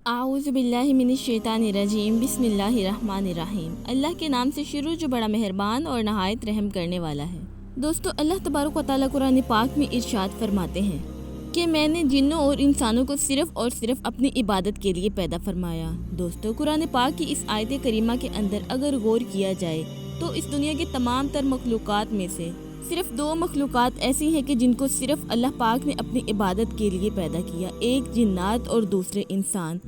आऊज़ु बिल्लाहि मिनश शैतानिर रजीम बिस्मिल्लाहिर्रहमानिर्रहीम। अल्लाह के नाम से शुरू जो बड़ा मेहरबान और नहायत रहम करने वाला है। दोस्तों, अल्लाह तबारक व तआला कुरान पाक में इरशाद फरमाते हैं कि मैंने जिन्नों और इंसानों को सिर्फ और सिर्फ अपनी इबादत के लिए पैदा फरमाया। दोस्तों, कुरान पाक की इस आयत करीमा के अंदर अगर गौर किया जाए तो इस दुनिया के तमाम तर मखलूक़ात में से सिर्फ दो मखलूक़ात ऐसी हैं कि जिनको सिर्फ अल्लाह पाक ने अपनी इबादत के लिए पैदा किया, एक जिन्नात और दूसरे इंसान।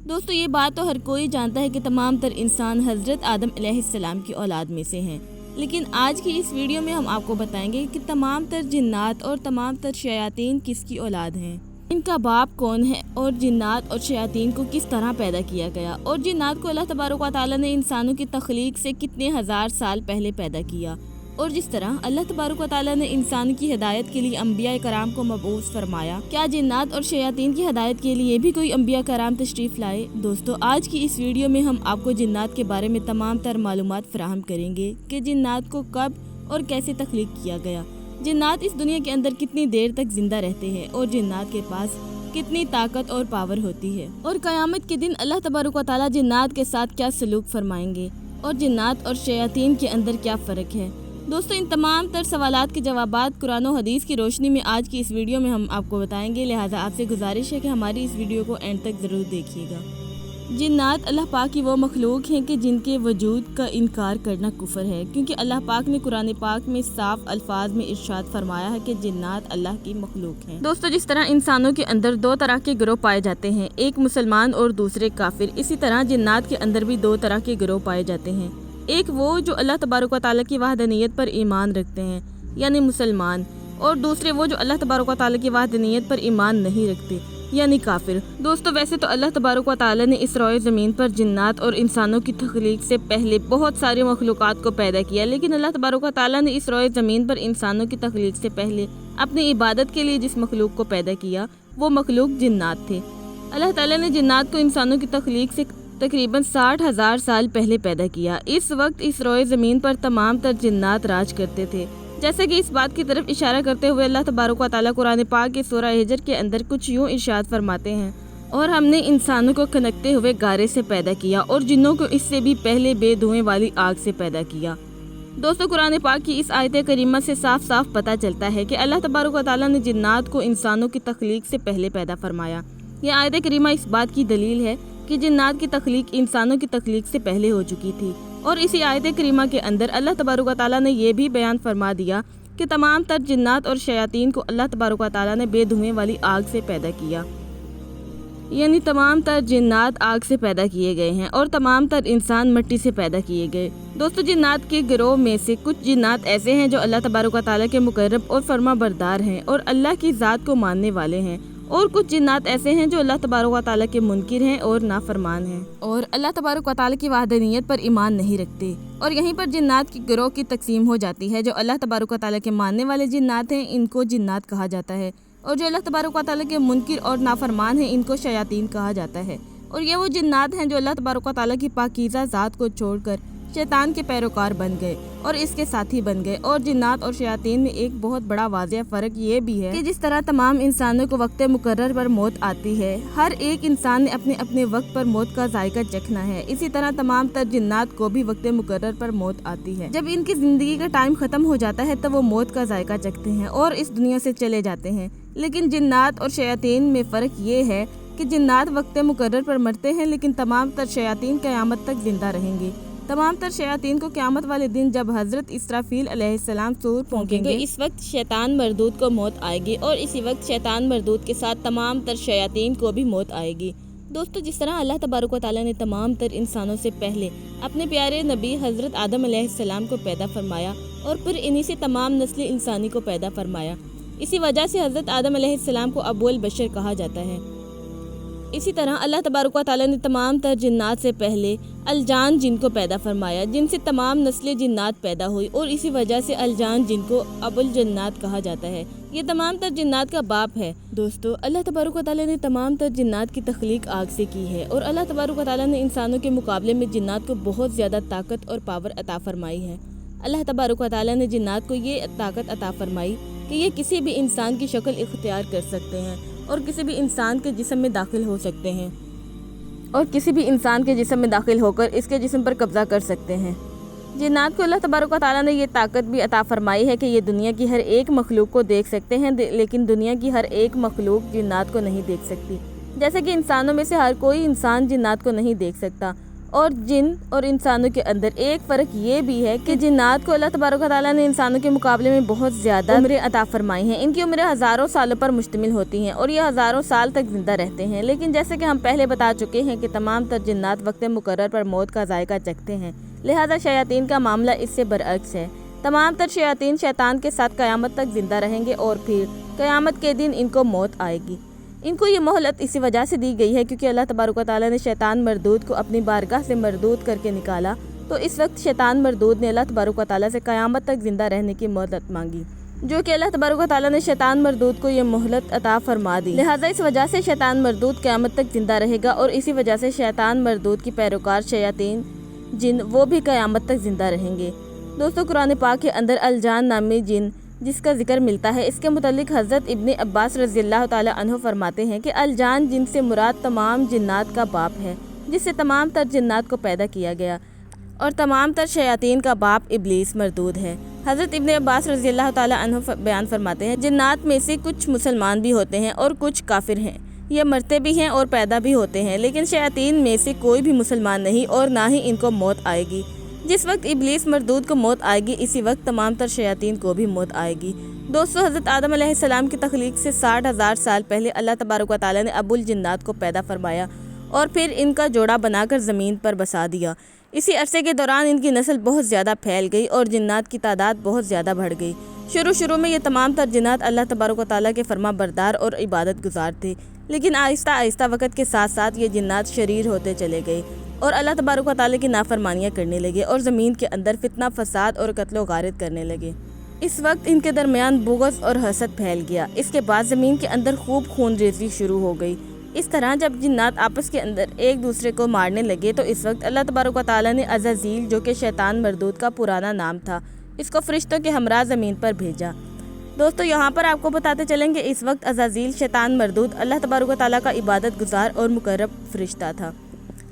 दोस्तों, ये बात तो हर कोई जानता है कि तमाम तर इंसान हज़रत आदम अलैहिस्सलाम की औलाद में से हैं, लेकिन आज की इस वीडियो में हम आपको बताएंगे कि तमाम तर जिन्नात और तमाम तर शयातीन किसकी औलाद हैं, इनका बाप कौन है और जिन्नात और शयातीन को किस तरह पैदा किया गया, और जिन्नात को अल्लाह तबारक व तआला ने इंसानों की तख्लीक से कितने हज़ार साल पहले पैदा किया। और जिस तरह अल्लाह तबारक व तआला ने इंसान की हिदायत के लिए अंबिया कराम को मबऊस फरमाया, क्या जिन्नात और शयातीन की हिदायत के लिए भी कोई अंबिया कराम तशरीफ़ लाए? दोस्तों, आज की इस वीडियो में हम आपको जिन्नात के बारे में तमाम तर मालूमात फराहम करेंगे कि जिन्नात को कब और कैसे तख्लीक किया गया, जिन्नात इस दुनिया के अंदर कितनी देर तक जिंदा रहते हैं और जिन्नात के पास कितनी ताकत और पावर होती है, और क़यामत के दिन अल्लाह तबारक व तआला जिन्नात के साथ क्या सलूक फरमाएंगे, और जिन्नात और शयातीन के अंदर क्या फ़र्क है। दोस्तों, इन तमाम तर सवालात के जवाबात कुरान और हदीस की रोशनी में आज की इस वीडियो में हम आपको बताएंगे, लिहाजा आपसे गुजारिश है कि हमारी इस वीडियो को एंड तक ज़रूर देखिएगा। जिन्नात अल्लाह पाक की वो मखलूक हैं कि जिनके वजूद का इनकार करना कुफर है, क्योंकि अल्लाह पाक ने कुरान पाक में साफ अल्फाज में इरशाद फरमाया है कि जिन्नात अल्लाह की मखलूक हैं। दोस्तों, जिस तरह इंसानों के अंदर दो तरह के गिरोह पाए जाते हैं, एक मुसलमान और दूसरे काफिर, इसी तरह जिन्नात के अंदर भी दो तरह के गिरोह पाए जाते हैं। एक वो जो अल्लाह तबारक व तआला की वहदानियत पर ईमान रखते हैं यानी मुसलमान, और दूसरे वो जो अल्लाह तबारक व तआला की वहदानियत पर ईमान नहीं रखते यानी काफिर। दोस्तों, वैसे तो अल्लाह तबारक व तआला ने इस रोए ज़मीन पर जिन्नात और इंसानों की तख्लीक से पहले बहुत सारे मखलूक़ात को पैदा किया, लेकिन अल्लाह तबारक व तआला ने इस रोए ज़मीन पर इंसानों की तख्लीक से पहले अपनी इबादत के लिए जिस मखलूक को पैदा किया वो मखलूक जिन्नात थे। अल्लाह ताला ने जिन्नात को इंसानों की तख्लीक से तकरीबन 60,000 साल पहले पैदा किया। इस वक्त इस रोए ज़मीन पर तमाम तर जिन्नात राज करते थे। जैसे कि इस बात की तरफ इशारा करते हुए अल्लाह तबारक व तआला कुरान पाक के सूरह हिजर के अंदर कुछ यूँ इरशाद फरमाते हैं, और हमने इंसानों को खनकते हुए गारे से पैदा किया और जिन्नों को इससे भी पहले बेधुएं वाली आग से पैदा किया। दोस्तों, कुरान पाक की इस आयत करीमा से साफ साफ पता चलता है कि अल्लाह तबारक व तआला ने जिन्नात को इंसानों की तख्लीक से पहले पैदा फरमाया। यह आयत करीमा इस बात की दलील है कि जिन्नात की तख्लीक इंसानों की तख्लीक से पहले हो चुकी थी। और इसी आयत करीमा के अंदर अल्लाह तबारक व तआला ने यह भी बयान फरमा दिया कि तमाम तर जिन्नात और शयातीन को अल्लाह तबारक व तआला ने बेधुएं वाली आग से पैदा किया, यानी तमाम तर जिन्नात आग से पैदा किए गए हैं और तमाम तर इंसान मिट्टी से पैदा किए गए। दोस्तों, जिन्नात के गिरोह में से कुछ जिन्नात ऐसे हैं जो अल्लाह तबारक व तआला के मुकर्रब और फरमा बरदार हैं और अल्लाह की ज़ात को मानने वाले हैं, और कुछ जिन्नात ऐसे हैं जो अल्लाह तबारक व तआला के मुनकिर हैं और नाफरमान हैं और अल्लाह तबारक व तआला की वहदानियत पर ईमान नहीं रखते। और यहीं पर जिन्नात की गिरोह की तकसीम हो जाती है। जो अल्लाह तबारक व तआला के मानने वाले जिन्नात हैं इनको जिन्नात कहा जाता है, और जो अल्लाह तबारक व तआला के मुनकिर और नाफरमान हैं इनको शयातीन कहा जाता है। और ये वो जिन्नात हैं जो अल्लाह तबारक व तआला की पाकीज़ा ज़ात को छोड़कर शैतान के पैरोकार बन गए और इसके साथी बन गए। और जिन्नात और शयातीन में एक बहुत बड़ा वाज़ेह फ़र्क ये भी है कि जिस तरह तमाम इंसानों को वक्त मुकर्रर पर मौत आती है, हर एक इंसान ने अपने अपने वक्त पर मौत का जायका चखना है, इसी तरह तमाम तर जिन्नात को भी वक्त मुकर्रर पर मौत आती है। जब इनकी ज़िंदगी का टाइम ख़त्म हो जाता है तब वो मौत का जायका चखते हैं और इस दुनिया से चले जाते हैं। लेकिन जिन्नात और शयातीन में फ़र्क ये है कि जिन्नात वक्त मुकर्रर पर मरते हैं, लेकिन तमाम तर शयातीन क़यामत तक जिंदा रहेंगे। तमाम तर शयातीन को क़यामत वाले दिन जब हज़रत इसराफील अलैहिस्सलाम सूर फूंकेंगे, इस वक्त शैतान मरदूद को मौत आएगी और इसी वक्त शैतान मरदूद के साथ तमाम तर शयातीन को भी मौत आएगी। दोस्तों, जिस तरह अल्लाह तबारक व तआला ने तमाम तर इंसानों से पहले अपने प्यारे नबी हज़रत आदम अलैहिस्सलाम को पैदा फरमाया और फिर इन्हीं से तमाम नस्ल इंसानी को पैदा फरमाया, इसी वजह से हज़रत आदम अलैहिस्सलाम को अबुल बशर कहा जाता है। इसी तरह अल्लाह तबारक व तआला ने तमाम तर जिन्नात से पहले अलजान जिन को पैदा फरमाया, जिनसे तमाम नस्लें जिन्नात पैदा हुई, और इसी वजह से अलजान जिन को अबुल जन्नात कहा जाता है। ये तमाम तर जिन्नात का बाप है। दोस्तों, अल्लाह तबारक व तआला ने तमाम तर जिन्नात की तख्लीक आग से की है, और अल्लाह तबारक व तआला ने इंसानों के मुकाबले में जिन्नात को बहुत ज़्यादा ताकत और पावर अता फरमाई है। अल्लाह तबारक व तआला ने जिन्नात को ये ताकत अता फरमाई कि ये किसी भी इंसान की शक्ल इख्तियार कर सकते हैं और किसी भी इंसान के जिस्म में दाखिल हो सकते हैं। اور کسی بھی انسان کے جسم میں داخل ہو کر اس کے جسم پر قبضہ کر سکتے ہیں۔ جنات کو اللہ تبارک و تعالیٰ نے یہ طاقت بھی عطا فرمائی ہے کہ یہ دنیا کی ہر ایک مخلوق کو دیکھ سکتے ہیں، لیکن دنیا کی ہر ایک مخلوق جنات کو نہیں دیکھ سکتی۔ جیسے کہ انسانوں میں سے ہر کوئی انسان جنات کو نہیں دیکھ سکتا، اور جن اور انسانوں کے اندر ایک فرق یہ بھی ہے کہ جنات کو اللہ تبارک و تعالیٰ نے انسانوں کے مقابلے میں بہت زیادہ عمریں عطا فرمائی ہیں۔ ان کی عمریں ہزاروں سالوں پر مشتمل ہوتی ہیں اور یہ ہزاروں سال تک زندہ رہتے ہیں، لیکن جیسے کہ ہم پہلے بتا چکے ہیں کہ تمام تر جنات وقت مقرر پر موت کا ذائقہ چکھتے ہیں، لہٰذا شیاطین کا معاملہ اس سے برعکس ہے۔ تمام تر شیاطین شیطان کے ساتھ قیامت تک زندہ رہیں گے اور پھر قیامت کے دن ان کو موت آئے گی۔ ان کو یہ مہلت اسی وجہ سے دی گئی ہے کیونکہ اللہ تبارک و تعالیٰ نے شیطان مردود کو اپنی بارگاہ سے مردود کر کے نکالا، تو اس وقت شیطان مردود نے اللہ تبارک و تعالیٰ سے قیامت تک زندہ رہنے کی مہلت مانگی، جو کہ اللہ تبارک و تعالیٰ نے شیطان مردود کو یہ مہلت عطا فرما دی، لہٰذا اس وجہ سے شیطان مردود قیامت تک زندہ رہے گا، اور اسی وجہ سے شیطان مردود کی پیروکار شیاطین جن وہ بھی قیامت تک زندہ رہیں گے۔ دوستو، قرآن پاک کے اندر الجان نامی جن جس کا ذکر ملتا ہے، اس کے متعلق حضرت ابن عباس رضی اللہ تعالی عنہ فرماتے ہیں کہ الجان جن سے مراد تمام جنات کا باپ ہے، جس سے تمام تر جنات کو پیدا کیا گیا، اور تمام تر شیاطین کا باپ ابلیس مردود ہے۔ حضرت ابن عباس رضی اللہ تعالی عنہ بیان فرماتے ہیں، جنات میں سے کچھ مسلمان بھی ہوتے ہیں اور کچھ کافر ہیں، یہ مرتے بھی ہیں اور پیدا بھی ہوتے ہیں، لیکن شیاطین میں سے کوئی بھی مسلمان نہیں اور نہ ہی ان کو موت آئے گی۔ جس وقت ابلیس مردود کو موت آئے گی، اسی وقت تمام تر شیاطین کو بھی موت آئے گی۔ دوستو، حضرت آدم علیہ السلام کی تخلیق سے 60,000 سال پہلے اللہ تبارک و تعالیٰ نے ابو الجنات کو پیدا فرمایا اور پھر ان کا جوڑا بنا کر زمین پر بسا دیا۔ اسی عرصے کے دوران ان کی نسل بہت زیادہ پھیل گئی اور جنات کی تعداد بہت زیادہ بڑھ گئی۔ شروع میں یہ تمام تر جنات اللہ تبارک و تعالیٰ کے فرما بردار اور عبادت گزار تھے، لیکن آہستہ آہستہ وقت کے ساتھ ساتھ یہ جنات شریر ہوتے چلے گئے اور اللہ تبارک و تعالیٰ کی نافرمانیاں کرنے لگے اور زمین کے اندر فتنہ فساد اور قتل و غارت کرنے لگے۔ اس وقت ان کے درمیان بغض اور حسد پھیل گیا۔ اس کے بعد زمین کے اندر خوب خون ریزی شروع ہو گئی۔ اس طرح جب جنات آپس کے اندر ایک دوسرے کو مارنے لگے تو اس وقت اللہ تبارک و تعالیٰ نے عزازیل، جو کہ شیطان مردود کا پرانا نام تھا، اس کو فرشتوں کے ہمراہ زمین پر بھیجا۔ دوستو، یہاں پر آپ کو بتاتے چلیں کہ اس وقت عزازیل شیطان مردود اللہ تبارک و تعالیٰ کا عبادت گزار اور مقرب فرشتہ تھا،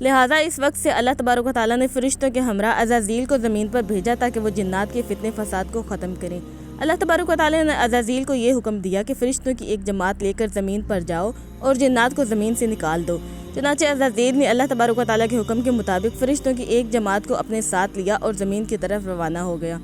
لہٰذا اس وقت سے اللہ تبارک و تعالیٰ نے فرشتوں کے ہمراہ عزازیل کو زمین پر بھیجا تاکہ وہ جنات کے فتنے فساد کو ختم کریں۔ اللہ تبارک و تعالیٰ نے عزازیل کو یہ حکم دیا کہ فرشتوں کی ایک جماعت لے کر زمین پر جاؤ اور جنات کو زمین سے نکال دو۔ چنانچہ عزازیل نے اللہ تبارک و تعالیٰ کے حکم کے مطابق فرشتوں کی ایک جماعت کو اپنے ساتھ لیا اور زمین کی طرف روانہ ہو گیا۔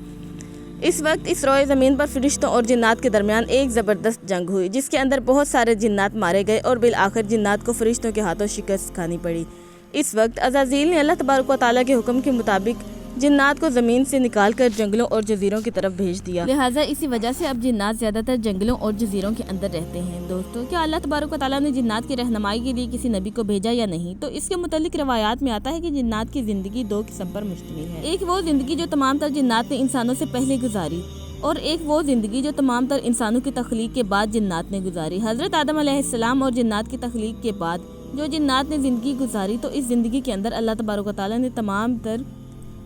اس وقت اس روئے زمین پر فرشتوں اور جنات کے درمیان ایک زبردست جنگ ہوئی، جس کے اندر بہت سارے جنات مارے گئے اور بالآخر جنات کو فرشتوں کے ہاتھوں شکست کھانی پڑی۔ اس وقت عزازیل نے اللہ تبارک و تعالیٰ کے حکم کے مطابق جنات کو زمین سے نکال کر جنگلوں اور جزیروں کی طرف بھیج دیا، لہٰذا اسی وجہ سے اب جنات زیادہ تر جنگلوں اور جزیروں کے اندر رہتے ہیں۔ دوستو، کیا اللہ تبارک و تعالیٰ نے جنات کی رہنمائی کے لیے کسی نبی کو بھیجا یا نہیں؟ تو اس کے متعلق روایات میں آتا ہے کہ جنات کی زندگی دو قسم پر مشتمل ہے۔ ایک وہ زندگی جو تمام تر جنات نے انسانوں سے پہلے گزاری، اور ایک وہ زندگی جو تمام تر انسانوں کی تخلیق کے بعد جنات نے گزاری۔ حضرت آدم علیہ السلام اور جنات کی تخلیق کے بعد جو جنات نے زندگی گزاری، تو اس زندگی کے اندر اللہ تبارک و تعالیٰ نے تمام تر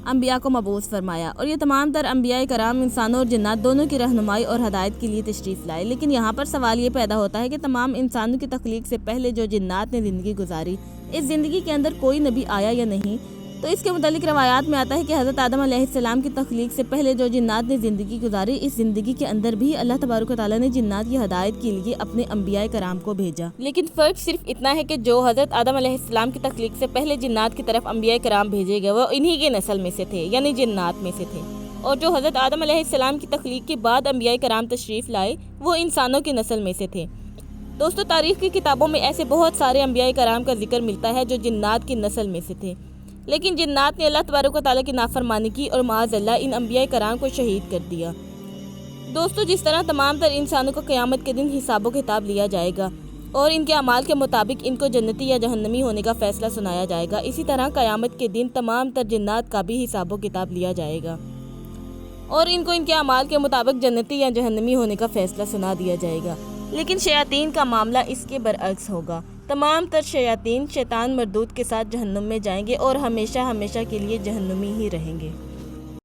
انبیاء کو مبعوث فرمایا، اور یہ تمام تر انبیاء کرام انسانوں اور جنات دونوں کی رہنمائی اور ہدایت کے لیے تشریف لائے۔ لیکن یہاں پر سوال یہ پیدا ہوتا ہے کہ تمام انسانوں کی تخلیق سے پہلے جو جنات نے زندگی گزاری، اس زندگی کے اندر کوئی نبی آیا یا نہیں؟ تو اس کے متعلق روایات میں آتا ہے کہ حضرت آدم علیہ السلام کی تخلیق سے پہلے جو جنات نے زندگی گزاری، اس زندگی کے اندر بھی اللہ تبارک و تعالیٰ نے جنات کی ہدایت کے لیے اپنے انبیاء کرام کو بھیجا۔ لیکن فرق صرف اتنا ہے کہ جو حضرت آدم علیہ السلام کی تخلیق سے پہلے جنات کی طرف انبیاء کرام بھیجے گئے وہ انہی کے نسل میں سے تھے، یعنی جنات میں سے تھے، اور جو حضرت آدم علیہ السلام کی تخلیق کے بعد انبیاء کرام تشریف لائے وہ انسانوں کی نسل میں سے تھے۔ دوستو، تاریخ کی کتابوں میں ایسے بہت سارے انبیاء کرام کا ذکر ملتا ہے جو جنات کی نسل میں سے تھے، لیکن جنات نے اللہ تبارک و تعالیٰ کی نافرمانی کی اور معاذ اللہ ان انبیاء کرام کو شہید کر دیا۔ دوستو، جس طرح تمام تر انسانوں کو قیامت کے دن حساب و کتاب لیا جائے گا اور ان کے اعمال کے مطابق ان کو جنتی یا جہنمی ہونے کا فیصلہ سنایا جائے گا، اسی طرح قیامت کے دن تمام تر جنات کا بھی حساب و کتاب لیا جائے گا اور ان کو ان کے اعمال کے مطابق جنتی یا جہنمی ہونے کا فیصلہ سنا دیا جائے گا۔ لیکن شیاطین کا معاملہ اس کے برعکس ہوگا۔ تمام تر شیاطین شیطان مردود کے ساتھ جہنم میں جائیں گے اور ہمیشہ ہمیشہ کے لیے جہنمی ہی رہیں گے۔